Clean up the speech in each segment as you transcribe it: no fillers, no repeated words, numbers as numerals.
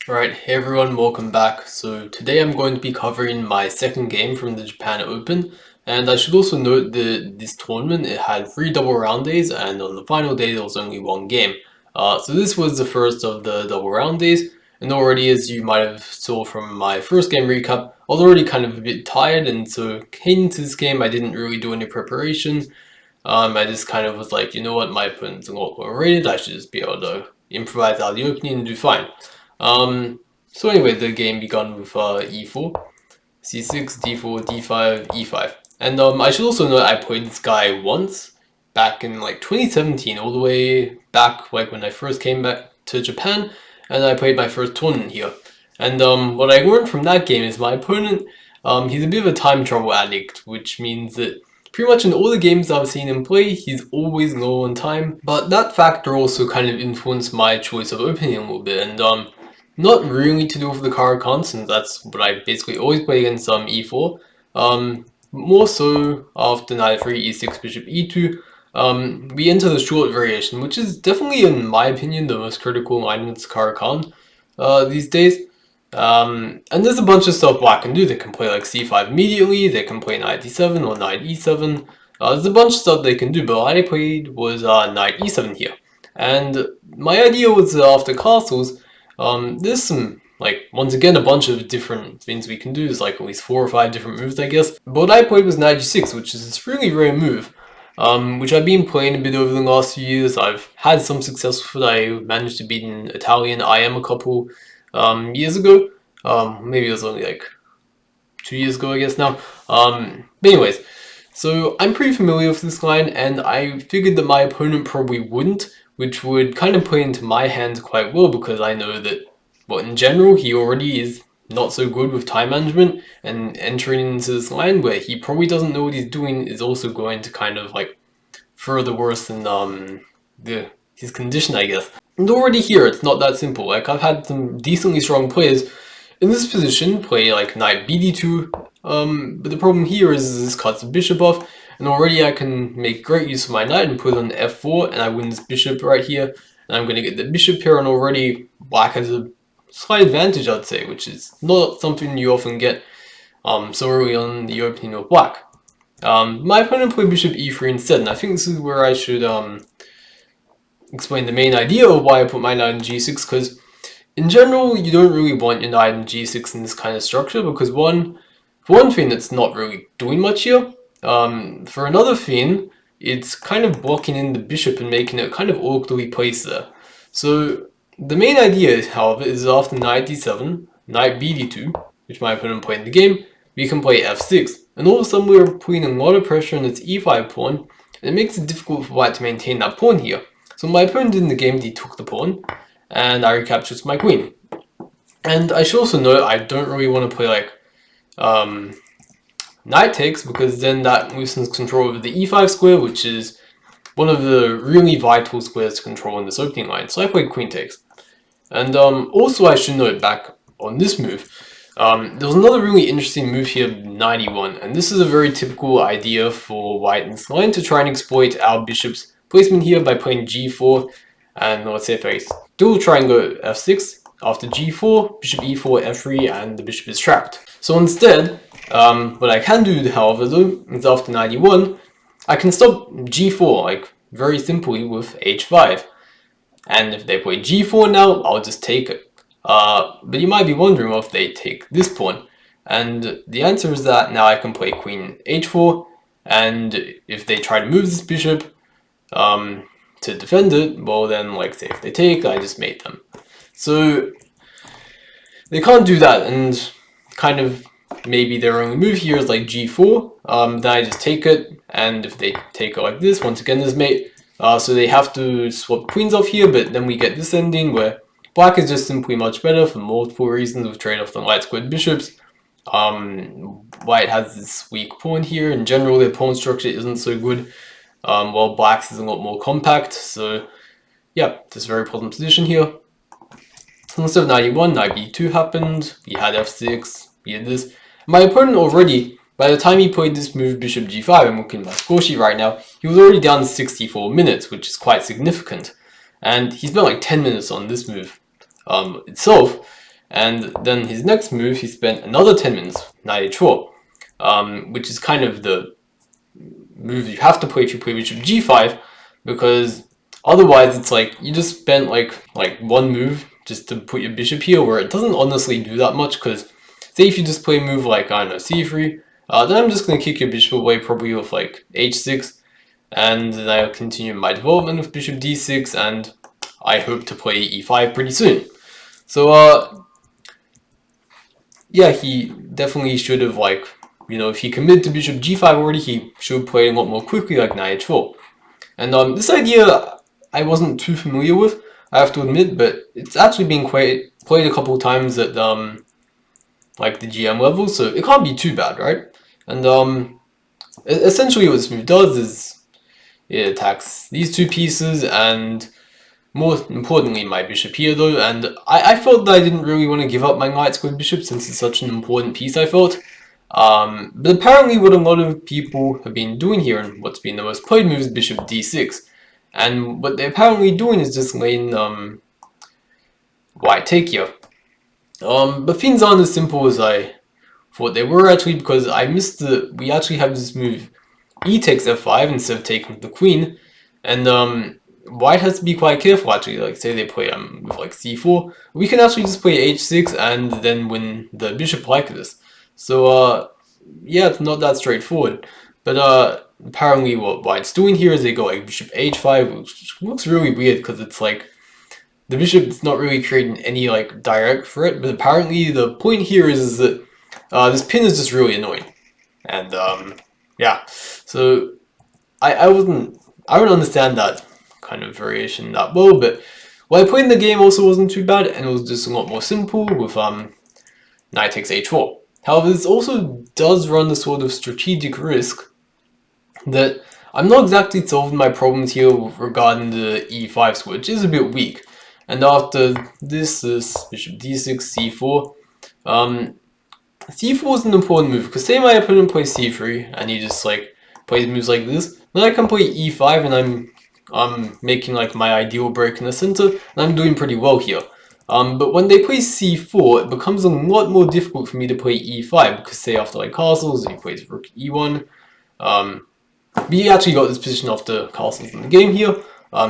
Alright, hey everyone, welcome back. So today I'm going to be covering my second game from the Japan Open, and I should also note that this tournament, it had 3 double round days, and on the final day there was only 1 game. So this was the first of the double round days, and already, as you might have saw from my first game recap, I was already kind of a bit tired, and so heading into this game I didn't really do any preparation. I just kind of was like, you know what, my opponent's a lot more rated, I should just be able to improvise out of the opening and do fine. So anyway, the game began with e4, c6, d4, d5, e5. And I should also note I played this guy once, back in like 2017, all the way back like when I first came back to Japan, and I played my first tournament here. And what I learned from that game is my opponent, he's a bit of a time travel addict, which means that pretty much in all the games I've seen him play, he's always low on time. But that factor also kind of influenced my choice of opening a little bit, and not really to do with the Caro-Kann, since that's what I basically always play against e4. More so after knight 3, e6, bishop e2, we enter the short variation, which is definitely, in my opinion, the most critical line against Caro-Kann these days. And there's a bunch of stuff black can do. They can play like c5 immediately, they can play knight d7 or knight e7. There's a bunch of stuff they can do, but what I played was knight e7 here. And my idea was after castles, there's some, like, once again, a bunch of different things we can do. There's like at least 4 or 5 different moves, I guess. But what I played was knight g6, which is this really rare move, which I've been playing a bit over the last few years. I've had some success with it. I managed to beat an Italian IM a couple years ago. Maybe it was only like 2 years ago, I guess now. But anyways, so I'm pretty familiar with this line, and I figured that my opponent probably wouldn't, which would kind of play into my hands quite well, because I know that, well, in general, he already is not so good with time management, and entering into this line where he probably doesn't know what he's doing is also going to kind of like further worsen his condition, I guess. And already here, it's not that simple. Like, I've had some decently strong players in this position play like knight bd2, but the problem here is this cuts the bishop off, and already I can make great use of my knight and put it on f4, and I win this bishop right here, and I'm going to get the bishop here, and already black has a slight advantage, I'd say, which is not something you often get so early on the opening of black. My opponent played bishop e3 instead, and I think this is where I should explain the main idea of why I put my knight in g6, because in general, you don't really want your knight in g6 in this kind of structure, because for one thing, it's not really doing much here. For another thing, it's kind of blocking in the bishop and making it kind of awkwardly placed there. So the main idea, however, is after knight d7, knight bd2, which my opponent played in the game, we can play f6. And all of a sudden we're putting a lot of pressure on its e5 pawn, and it makes it difficult for white to maintain that pawn here. So my opponent in the game, he took the pawn, and I recaptured my queen. And I should also note, I don't really want to play like knight takes, because then that loosens control over the e5 square, which is one of the really vital squares to control in this opening line. So I played queen takes. And also I should note, back on this move, there was another really interesting move here, knight e1, and this is a very typical idea for white in this line to try and exploit our bishop's placement here by playing g4, and let's say if I still try and go f6, after g4, bishop e4, f3, and the bishop is trapped. So instead, what I can do, however, though, is after knight e1, I can stop g4, like, very simply with h5. And if they play g4 now, I'll just take it. But you might be wondering, well, if they take this pawn. And the answer is that now I can play queen h4, and if they try to move this bishop to defend it, well then, like, say if they take, I just mate them. So they can't do that, and kind of maybe their only move here is like g4, then I just take it, and if they take it like this, once again there's mate. So they have to swap queens off here, but then we get this ending where black is just simply much better for multiple reasons with trade-off on light squared bishops. White has this weak pawn here. In general, their pawn structure isn't so good, while black's is a lot more compact. So yeah, this very positive position here. So instead of knight e1, knight b2 happened. We had f6, we had this. My opponent already, by the time he played this move bishop g5, I'm looking at my score sheet right now, he was already down 64 minutes, which is quite significant. And he spent like 10 minutes on this move itself. And then his next move, he spent another 10 minutes, knight h4, which is kind of the move you have to play if you play bishop g5, because otherwise it's like you just spent like one move just to put your bishop here, where it doesn't honestly do that much. Because say if you just play a move like, I don't know, c3, then I'm just going to kick your bishop away probably with like h6, and then I'll continue my development with bishop d6, and I hope to play e5 pretty soon. So yeah, he definitely should have, like, if he committed to bishop g5 already, he should play a lot more quickly, like knight h4. And this idea I wasn't too familiar with, I have to admit, but it's actually been played a couple of times at like the GM level, so it can't be too bad, right? And essentially what this move does is it attacks these two pieces, and more importantly my bishop here though, and I felt that I didn't really want to give up my knight square bishop since it's such an important piece, I felt. But apparently what a lot of people have been doing here, and what's been the most played move, is bishop d6. And what they're apparently doing is just laying white take here. But things aren't as simple as I thought they were, actually, because I missed we actually have this move e takes f5 instead of taking the queen, and white has to be quite careful, actually. Like, say they play with like c4, we can actually just play h6 and then win the bishop like this. So yeah, it's not that straightforward. But apparently what white's doing here is they go like bishop h5, which looks really weird because it's like the bishop is not really creating any like direct threat. But apparently the point here is that this pin is just really annoying, and yeah. So I don't understand that kind of variation that well, but what I played in the game also wasn't too bad, and it was just a lot more simple with knight takes h4. However, this also does run the sort of strategic risk that I'm not exactly solving my problems here regarding the e5 square, which is a bit weak. And after this bishop d6, c4, c4 is an important move, because say my opponent plays c3 and he just like plays moves like this, then I can play e5 and I'm making like my ideal break in the center, and I'm doing pretty well here. But when they play c4, it becomes a lot more difficult for me to play e5, because say after like castles, he plays rook e1. We actually got this position after castles in the game here.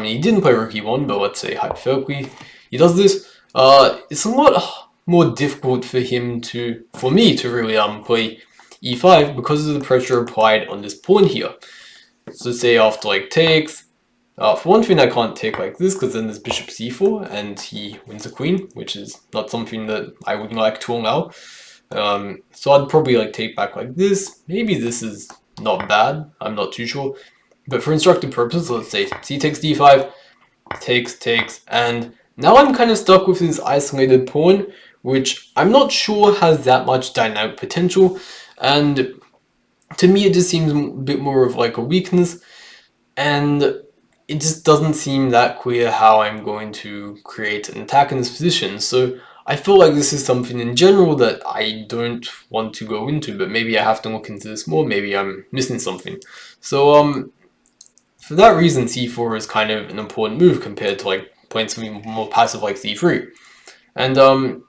He didn't play rook e1, but let's say hypothetically he does this. It's a lot more difficult for me to really play e5 because of the pressure applied on this pawn here. So say after like takes, for one thing I can't take like this because then there's bishop c4 and he wins the queen, which is not something that I would like to allow. So I'd probably like take back like this. Maybe this is not bad, I'm not too sure. But for instructive purposes, let's say c takes d5, takes, and now I'm kind of stuck with this isolated pawn, which I'm not sure has that much dynamic potential, and to me it just seems a bit more of like a weakness, and it just doesn't seem that clear how I'm going to create an attack in this position. So I feel like this is something in general that I don't want to go into, but maybe I have to look into this more, maybe I'm missing something. So for that reason, c4 is kind of an important move compared to like playing something more passive like c3. And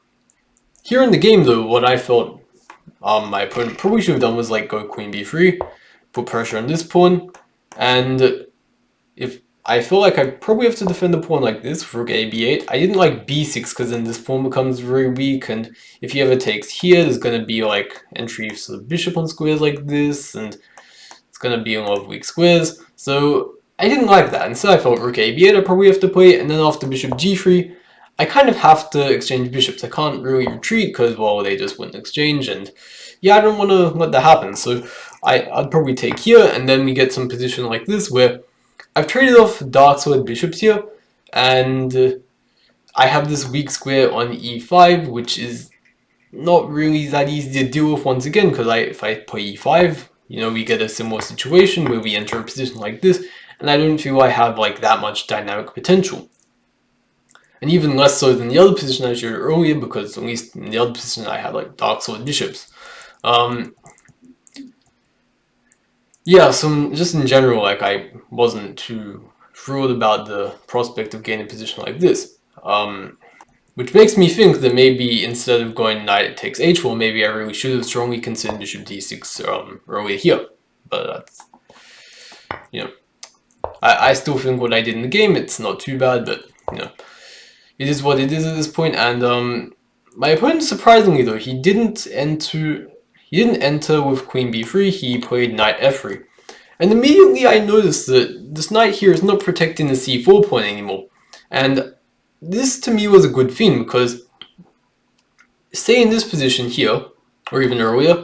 here in the game though, what I felt my opponent probably should have done was like go queen b3, put pressure on this pawn, and if I feel like I probably have to defend the pawn like this, rook a b8. I didn't like b6 because then this pawn becomes very weak, and if he ever takes here, there's going to be like entries to the bishop on squares like this, and it's going to be a lot of weak squares. So I didn't like that. Instead, I felt rook a b8 I probably have to play, and then after bishop g3, I kind of have to exchange bishops. I can't really retreat because, well, they just wouldn't exchange, and yeah, I don't want to let that happen. So I'd probably take here, and then we get some position like this where I've traded off dark sword bishops here, and I have this weak square on e5, which is not really that easy to deal with once again, because if I play e5, we get a similar situation where we enter a position like this, and I don't feel I have like that much dynamic potential. And even less so than the other position I showed earlier, because at least in the other position I had like dark sword bishops. Yeah, so just in general, like I wasn't too thrilled about the prospect of gaining a position like this. Which makes me think that maybe instead of going knight takes h4, maybe I really should have strongly considered bishop d6 earlier here. But that's, you know, I still think what I did in the game, it's not too bad, but, you know, it is what it is at this point. And my opponent, surprisingly though, he didn't enter with queen b3, he played knight f3. And immediately I noticed that this knight here is not protecting the c4 pawn anymore. And this to me was a good thing, because say in this position here, or even earlier,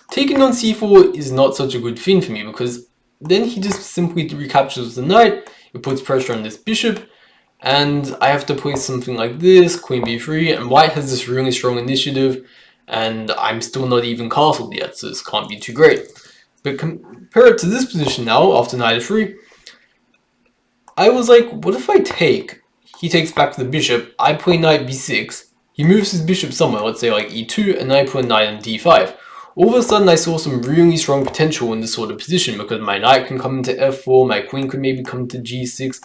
taking on c4 is not such a good thing for me, because then he just simply recaptures the knight, it puts pressure on this bishop, and I have to play something like this, queen b3, and white has this really strong initiative, and I'm still not even castled yet, so this can't be too great. But compared to this position now, after knight f3, I was like, what if I take? He takes back to the bishop, I play knight b6, he moves his bishop somewhere, let's say like e2, and I put knight on d5. All of a sudden I saw some really strong potential in this sort of position, because my knight can come into f4, my queen could maybe come to g6,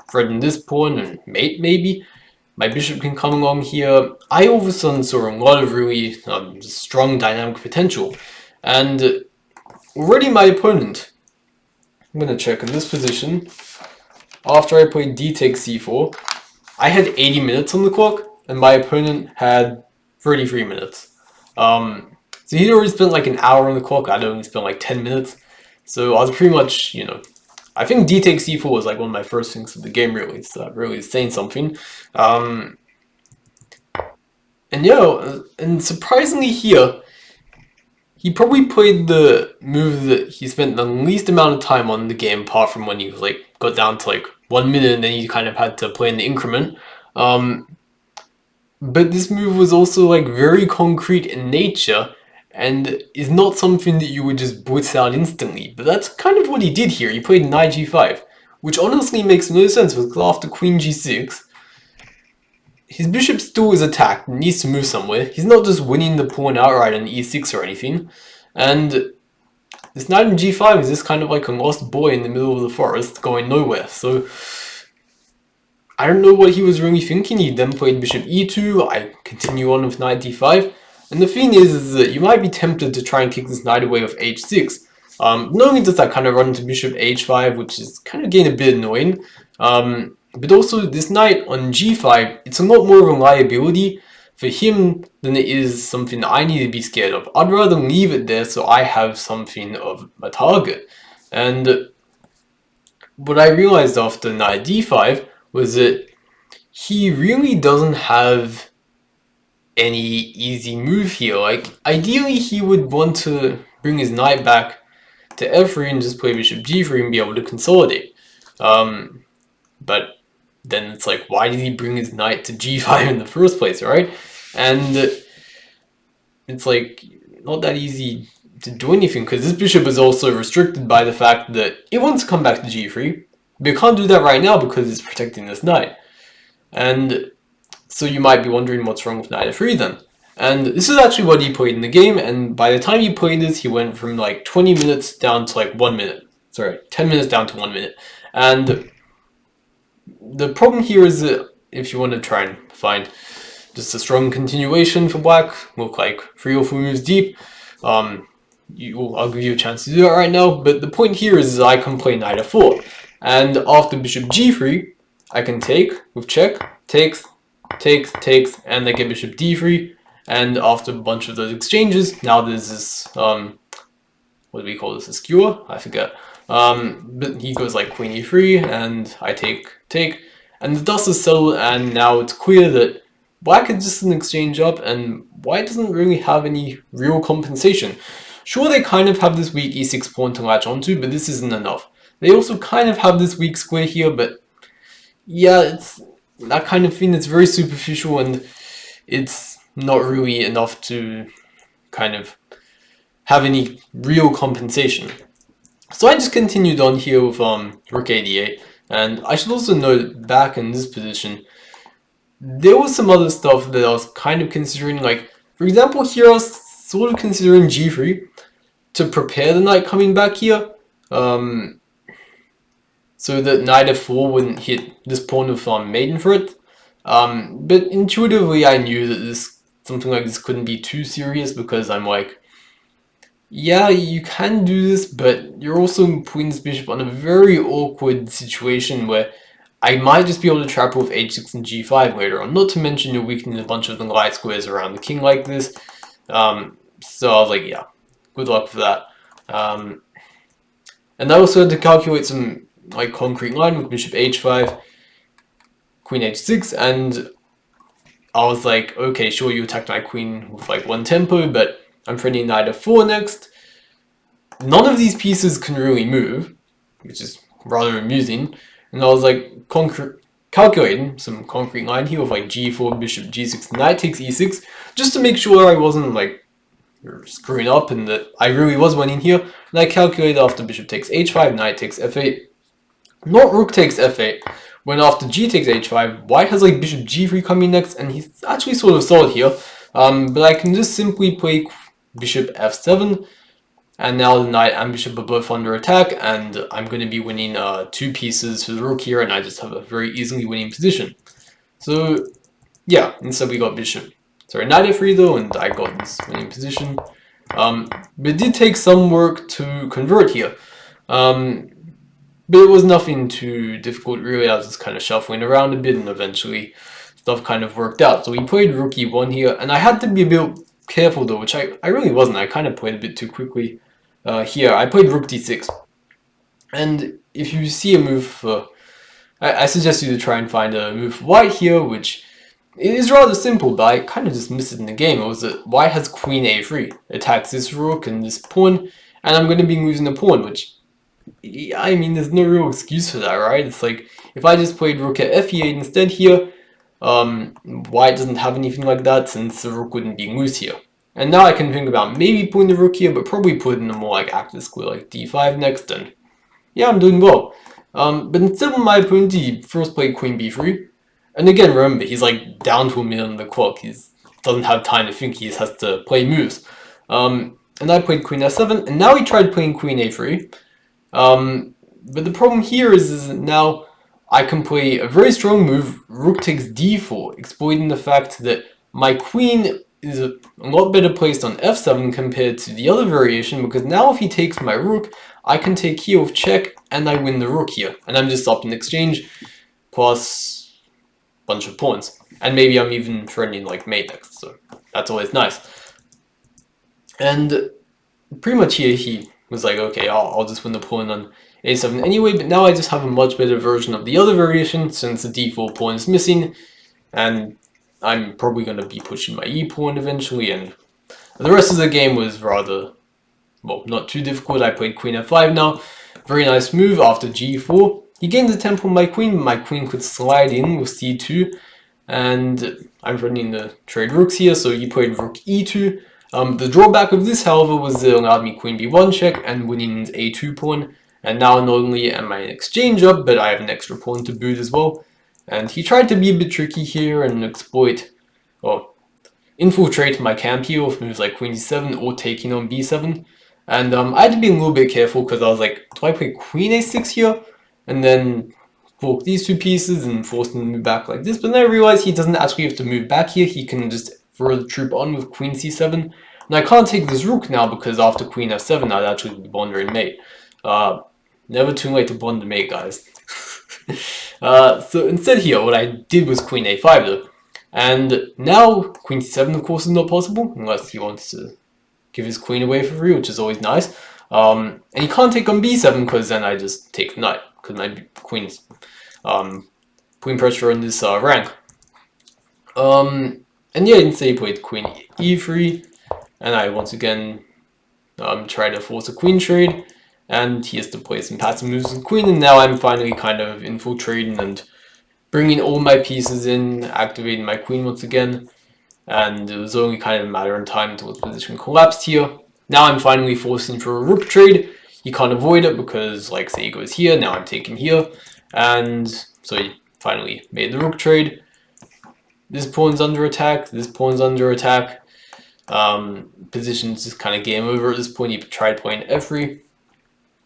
threaten this pawn and mate maybe. My bishop can come along here. I all of a sudden saw a lot of really strong dynamic potential. And already my opponent, I'm going to check in this position, after I played d takes c4, I had 80 minutes on the clock, and my opponent had 33 minutes. So he'd already spent like an hour on the clock, I'd only spent like 10 minutes. So I was pretty much, you know, I think d takes c4 was like one of my first things of the game, really, so that really is saying something. And yeah, and surprisingly here, he probably played the move that he spent the least amount of time on in the game, apart from when he like got down to like 1 minute and then he kind of had to play in the increment. But this move was also like very concrete in nature and is not something that you would just blitz out instantly. But that's kind of what he did here. He played knight g5, which honestly makes no sense, because after queen g6, his bishop still is attacked and needs to move somewhere. He's not just winning the pawn outright on e6 or anything. And this knight in g5 is just kind of like a lost boy in the middle of the forest going nowhere. So I don't know what he was really thinking. He then played bishop e2, I continue on with knight d5. And the thing is that you might be tempted to try and kick this knight away with h6. Not only does that kind of run into bishop h5, which is kind of getting a bit annoying, but also this knight on g5, it's a lot more of a liability for him than it is something that I need to be scared of. I'd rather leave it there so I have something of a target. And what I realized after knight d5 was that he really doesn't have any easy move here. Like, ideally he would want to bring his knight back to f3 and just play bishop g3 and be able to consolidate. But then it's like, why did he bring his knight to g5 in the first place, right? And it's like, not that easy to do anything, because this bishop is also restricted by the fact that it wants to come back to g3, but it can't do that right now because it's protecting this knight. And so you might be wondering what's wrong with knight f3 then. And this is actually what he played in the game, and by the time he played this, he went from like 20 minutes down to like 1 minute. Sorry, 10 minutes down to 1 minute. And the problem here is that if you want to try and find just a strong continuation for black, look like 3 or 4 moves deep, I'll give you a chance to do that right now, but the point here is I can play knight f4. And after bishop g3, I can take with check, takes, and I get bishop d3. And after a bunch of those exchanges, now there's this, what do we call this, a skewer? I forget. But he goes like queen e3, and I take, and the dust is settled, and now it's clear that black is just an exchange up, and white doesn't really have any real compensation. Sure, they kind of have this weak e6 pawn to latch onto, but this isn't enough. They also kind of have this weak square here, but yeah, it's that kind of thing that's very superficial, and it's not really enough to kind of have any real compensation. So I just continued on here with rook a8, and I should also note back in this position, there was some other stuff that I was kind of considering, like, for example, here I was sort of considering g3 to prepare the knight coming back here, so that knight f4 wouldn't hit this pawn with maiden threat. But intuitively I knew that something like this couldn't be too serious, because I'm like, yeah, you can do this, but you're also putting this bishop on a very awkward situation where I might just be able to trap with h6 and g5 later on. Not to mention you're weakening a bunch of the light squares around the king like this. So I was like, yeah, good luck for that. And I also had to calculate some like concrete line with bishop h5, queen h6, and I was like, okay, sure, you attacked my queen with like one tempo, but I'm threatening knight f4 next. None of these pieces can really move, which is rather amusing. And I was like calculating some concrete line here with like g4, bishop g6, knight takes e6, just to make sure I wasn't like screwing up and that I really was winning here. And I calculated after bishop takes h5, knight takes f8, not rook takes f8. When after g takes h5, white has like bishop g3 coming next, and he's actually sort of solid here. But I can just simply play bishop f7, and now the knight and bishop are both under attack, and I'm going to be winning 2 pieces for the rook here, and I just have a very easily winning position. So yeah, instead we got knight f3 though, and I got this winning position. But it did take some work to convert here. But it was nothing too difficult really. I was just kind of shuffling around a bit, and eventually stuff kind of worked out. So we played rook e1 here, and I had to be a bit careful though, which I really wasn't. I kind of played a bit too quickly here. I played rook d6. And if you see a move, I suggest you to try and find a move for white here, which is rather simple, but I kind of just missed it in the game. It was that white has queen a3, attacks this rook and this pawn, and I'm going to be losing the pawn, which, I mean, there's no real excuse for that, right? It's like, if I just played rook at f8 instead here, white doesn't have anything like that, since the rook wouldn't be loose here. And now I can think about maybe putting the rook here, but probably putting a more like active square like d5 next, and yeah, I'm doing well. But instead of my opponent, he first played queen b3. And again, remember, he's like down to a minute on the clock. He doesn't have time to think, he just has to play moves. And I played queen f7, and now he tried playing queen a3. But the problem here is that now I can play a very strong move, rook takes d4, exploiting the fact that my queen is a lot better placed on f7 compared to the other variation, because now if he takes my rook, I can take here with check, and I win the rook here. And I'm just up in exchange, plus a bunch of pawns. And maybe I'm even threatening like mate next, so that's always nice. And pretty much here he was like, okay, I'll just win the pawn on a7 anyway, but now I just have a much better version of the other variation, since the d4 pawn is missing, and I'm probably going to be pushing my e pawn eventually, and the rest of the game was rather, well, not too difficult. I played queen f5 now, very nice move after g4. He gained the tempo on my queen could slide in with c2, and I'm running the trade rooks here, so he played rook e2. The drawback of this, however, was it allowed me queen b1 check and winning his a2 pawn, and now not only am I in exchange up, but I have an extra pawn to boot as well. And he tried to be a bit tricky here and infiltrate my camp here with moves like queen d7 or taking on b7. And I had to be a little bit careful, because I was like, do I play queen a6 here? And then fork these 2 pieces and force them to move back like this. But then I realized he doesn't actually have to move back here. He can just throw the troop on with queen c7. And I can't take this rook now, because after queen f7 I'd actually be bonding mate. Never too late to bond the mate, guys. So instead here, what I did was queen a5 though. And now queen c7 of course is not possible, unless he wants to give his queen away for free, which is always nice. And he can't take on b7, because then I just take the knight, because my queen's queen pressure on this rank. And yeah, instead he played queen e3, and I once again try to force a queen trade, and he has to play some passive moves with the queen, and now I'm finally kind of infiltrating and bringing all my pieces in, activating my queen once again, and it was only kind of a matter of time until his position collapsed here. Now I'm finally forcing for a rook trade. He can't avoid it, because like say he goes here, now I'm taking here, and so he finally made the rook trade. This pawn's under attack, this pawn's under attack. Position's just kind of game over at this point. He tried playing f3.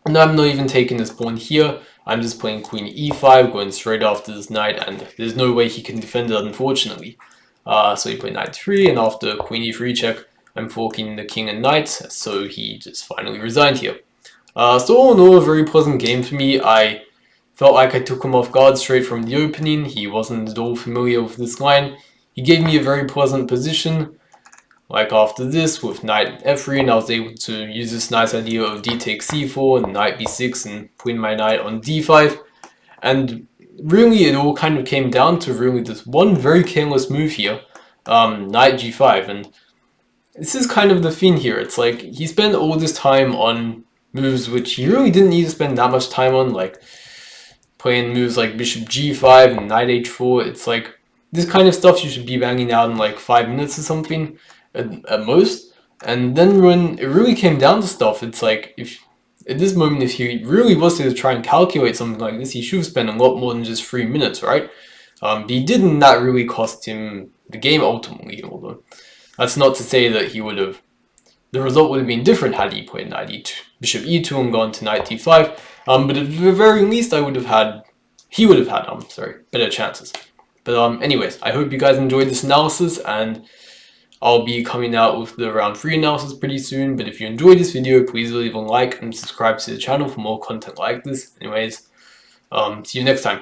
And I'm not even taking this pawn here. I'm just playing queen e5, going straight after this knight, and there's no way he can defend it, unfortunately. So he played knight 3, and after queen e3 check, I'm forking the king and knight, so he just finally resigned here. So all in all, a very pleasant game for me. I felt like I took him off guard straight from the opening. He wasn't at all familiar with this line. He gave me a very pleasant position. Like after this, with knight f3, and I was able to use this nice idea of d takes c4 and knight b6 and putting my knight on d5. And really, it all kind of came down to really this one very careless move here, knight g5. And this is kind of the thing here. It's like he spent all this time on moves which he really didn't need to spend that much time on, like playing moves like bishop g5 and knight h4. It's like this kind of stuff you should be banging out in like 5 minutes or something at most. And then when it really came down to stuff, it's like if at this moment, if he really was to try and calculate something like this, he should have spent a lot more than just 3 minutes, right? But he did, and that really cost him the game ultimately. Although that's not to say that he would have, the result would have been different had he played knight e2, bishop e2 and gone to knight d5. But at the very least, he would have had, better chances. But anyways, I hope you guys enjoyed this analysis, and I'll be coming out with the round 3 analysis pretty soon. But if you enjoyed this video, please leave a like and subscribe to the channel for more content like this. Anyways, see you next time.